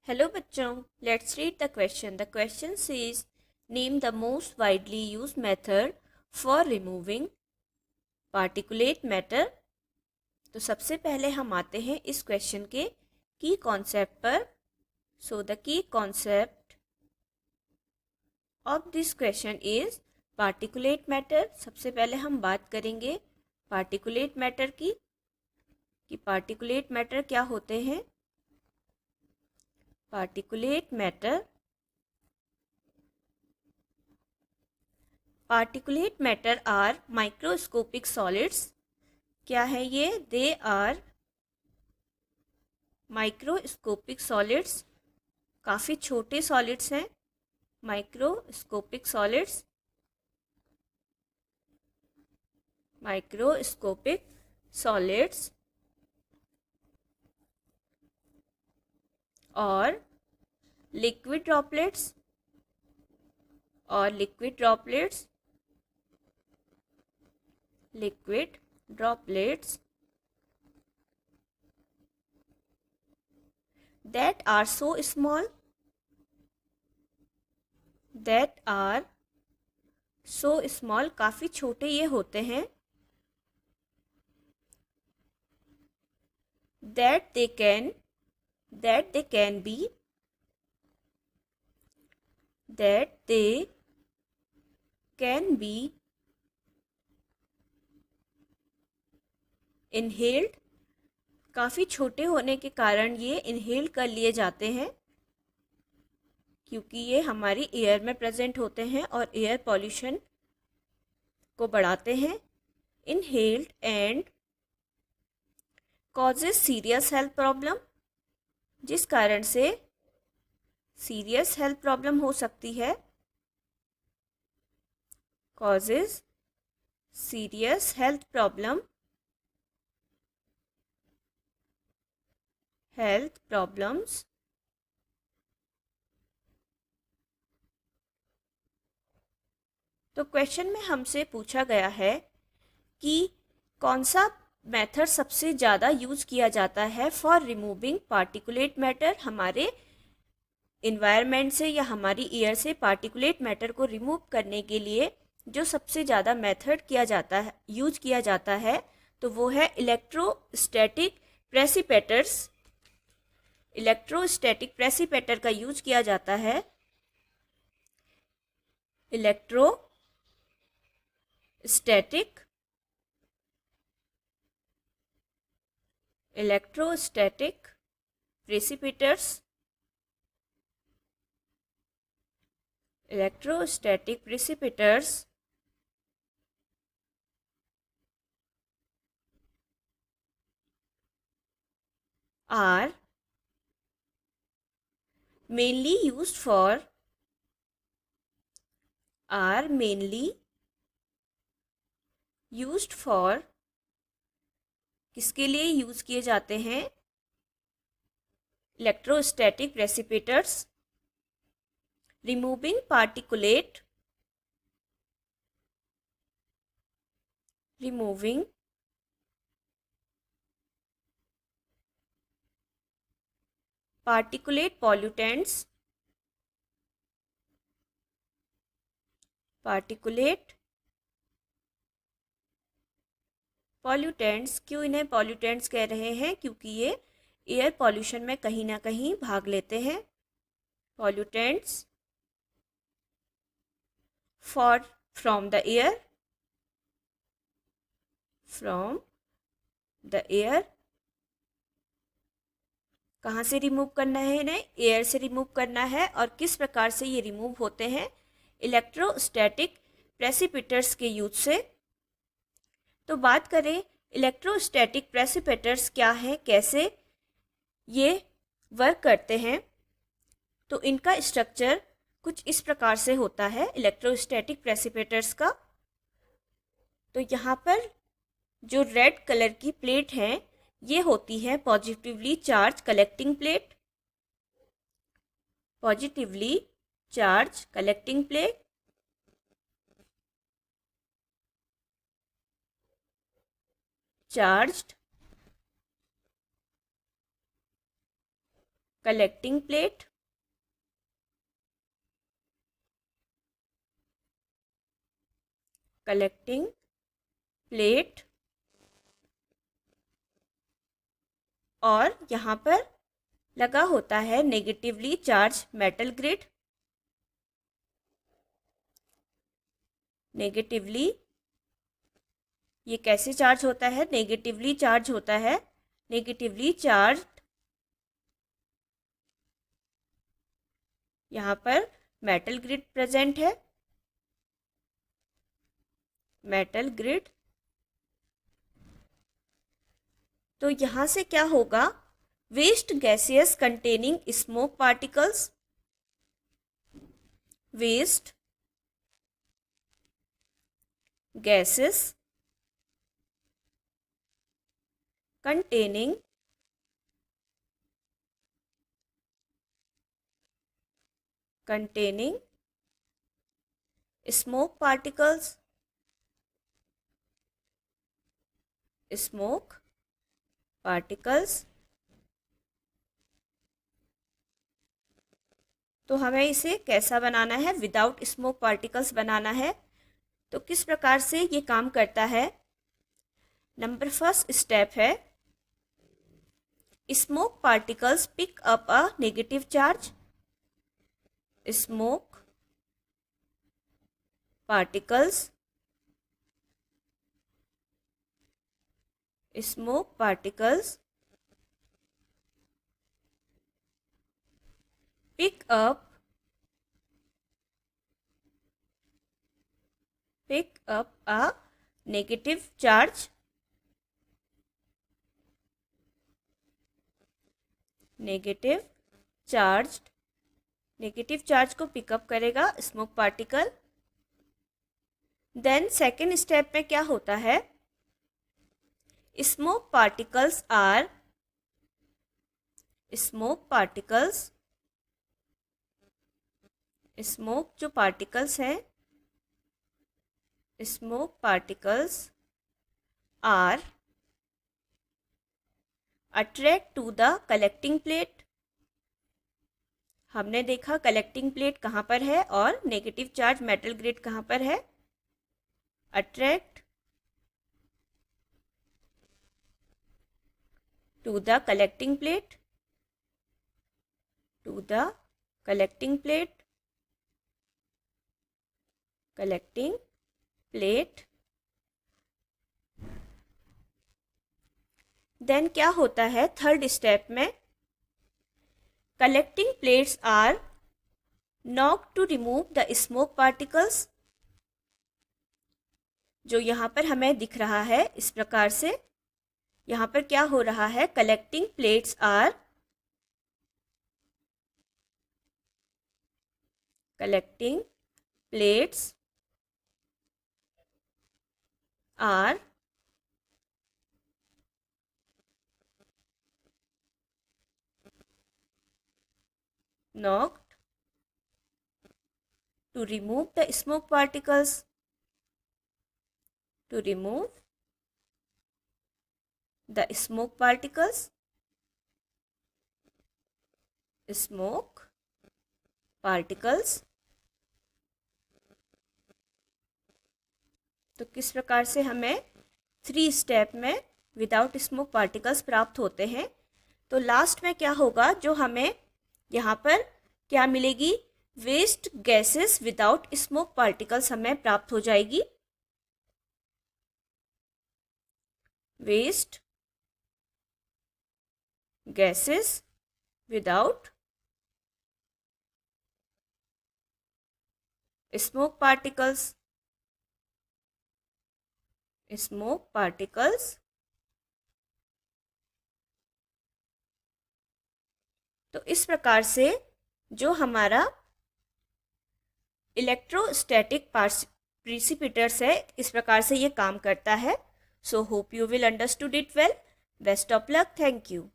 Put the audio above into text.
Hello बच्चों, let's read the question. The question says, name the most widely used method for removing particulate matter. तो सबसे पहले हम आते हैं इस क्वेश्चन के की कॉन्सेप्ट पर. So the key concept of this question is particulate matter. सबसे पहले हम बात करेंगे पार्टिकुलेट मैटर की कि पार्टिकुलेट मैटर क्या होते हैं. Particulate matter particulate matter are microscopic solids. क्या है ये? They are microscopic solids. काफ़ी छोटे सॉलिड्स हैं. माइक्रोस्कोपिक सॉलिड्स माइक्रोस्कोपिक सॉलिड्स और liquid droplets liquid droplets that are so small काफ़ी छोटे ये होते हैं. that they can be inhaled. काफ़ी छोटे होने के कारण ये इनहेल कर लिए जाते हैं क्योंकि ये हमारी एयर में प्रेजेंट होते हैं और एयर पॉल्यूशन को बढ़ाते हैं. Inhaled and causes serious health problem. जिस कारण से सीरियस हेल्थ प्रॉब्लम हो सकती है. Causes serious health problems. तो क्वेश्चन में हमसे पूछा गया है कि कौन सा मेथड सबसे ज़्यादा यूज किया जाता है फॉर रिमूविंग पार्टिकुलेट मैटर. हमारे इन्वायरमेंट से या हमारी एयर से पार्टिकुलेट मैटर को रिमूव करने के लिए जो सबसे ज़्यादा मेथड यूज किया जाता है तो वो है इलेक्ट्रोस्टैटिक प्रेसिपिटेटर का यूज किया जाता है. Electrostatic precipitators are mainly used for किसके लिए यूज किए जाते हैं? Electrostatic precipitators removing particulate pollutants क्यों इन्हें पॉल्यूटेंट्स कह रहे हैं? क्योंकि ये एयर पॉल्यूशन में कहीं ना कहीं भाग लेते हैं. Pollutants from the air. कहाँ से रिमूव करना है इन्हें? एयर से रिमूव करना है. और किस प्रकार से ये रिमूव होते हैं? इलेक्ट्रोस्टैटिक प्रेसिपिटेटर्स के यूज से. तो बात करें इलेक्ट्रोस्टैटिक प्रेसिपिटेटर्स क्या है, कैसे ये वर्क करते हैं, तो इनका स्ट्रक्चर कुछ इस प्रकार से होता है इलेक्ट्रोस्टैटिक प्रेसिपिटेटर्स का. तो यहाँ पर जो रेड कलर की प्लेट है ये होती है positively charge collecting plate. Charged collecting plate, collecting plate, और यहाँ पर लगा होता है negatively charge metal grid. Negatively ये कैसे चार्ज होता है? नेगेटिवली चार्ज होता है, नेगेटिवली चार्ज यहाँ पर मेटल ग्रिड प्रेजेंट है, मेटल ग्रिड। तो यहाँ से क्या होगा? Waste gases containing smoke particles, वेस्ट गैसेस containing smoke particles, smoke particles। तो हमें इसे कैसा बनाना है? विदाउट स्मोक पार्टिकल्स बनाना है। तो किस प्रकार से ये काम करता है? नंबर फर्स्ट स्टेप है, smoke particles pick up a negative charge, smoke particles pick up a negative charge, negative charge को पिकअप करेगा smoke particle. Then second step में क्या होता है? स्मोक पार्टिकल्स स्मोक जो पार्टिकल्स हैं, smoke particles are attract to the collecting plate. हमने देखा कलेक्टिंग प्लेट कहाँ पर है और नेगेटिव चार्ज मेटल ग्रिड कहाँ पर है। Attract to the collecting plate, collecting plate. Then क्या होता है थर्ड स्टेप में? Collecting plates are knock to remove the smoke particles. जो यहाँ पर हमें दिख रहा है इस प्रकार से, यहाँ पर क्या हो रहा है? Collecting plates are knocked to remove the smoke particles, smoke particles। तो किस प्रकार से हमें 3 स्टेप में विदाउट स्मोक पार्टिकल्स प्राप्त होते हैं। तो लास्ट में क्या होगा? जो हमें यहाँ पर क्या मिलेगी? Waste gases without smoke particles हमें प्राप्त हो जाएगी। Waste gases without smoke particles. तो इस प्रकार से जो हमारा इलेक्ट्रोस्टैटिक प्रेसिपिटर्स है, इस प्रकार से ये काम करता है। So hope you will understood it well. Best of luck. Thank you.